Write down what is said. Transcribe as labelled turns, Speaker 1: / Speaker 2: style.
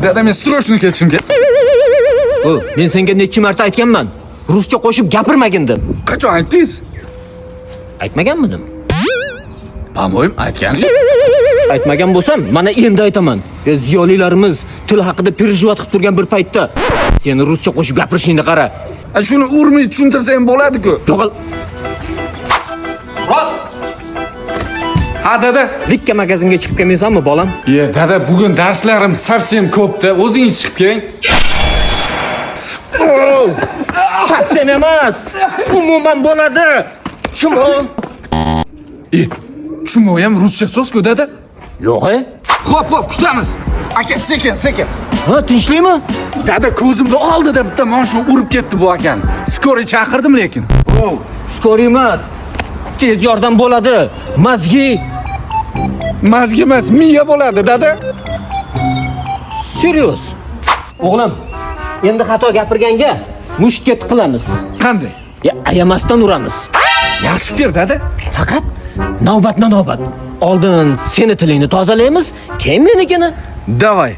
Speaker 1: Dada men stroshni kelishim kerak.
Speaker 2: Men senga necha marta aytganman? Ruscha qo'shib gapirmagin deb.
Speaker 1: Qachon aytdingiz?
Speaker 2: Aytmaganmidim?
Speaker 1: Pamoyim aytgan.
Speaker 2: Aytmagan bo'lsam, mana endi aytaman. Ziyolilarimiz til haqida perejvat qilib turgan bir paytda seni ruscha qo'shib gapirishingni qara.
Speaker 1: Shuni urmay tushuntirsam bo'ladi-ku.
Speaker 2: Yo'qol.
Speaker 1: Ha dada,
Speaker 2: Likka magazinga chiqib kelmaysanmi, bolam?
Speaker 1: Dada, bugun darslarim совсем ko'pda. O'zingiz chiqib keling.
Speaker 2: Sapsen emas. Umuman bo'ladi. Chumo.
Speaker 1: Chumo ham ruscha so'z-ku dada.
Speaker 2: Yo'q-e?
Speaker 1: Xo'p, kutamiz. Aka, sekin.
Speaker 2: Ha, tinchlikmi?
Speaker 1: Dada, ko'zimni oldida bitta mashina urib ketdi bu akani. Skoriy chaqirdim lekin.
Speaker 2: Skoriy emas. Tez yordam bo'ladi. Mazgi
Speaker 1: emas, miya bo'ladi dada.
Speaker 2: Serios. O'g'lim, endi xato gapirganga mushtketib qilamiz.
Speaker 1: Qanday?
Speaker 2: Ayamasdan uramiz.
Speaker 1: Yaxshi fikr dada.
Speaker 2: Faqat navbatma-navbat. Oldin seni tilingni tozalaymiz, keyin menikini.
Speaker 1: Davay.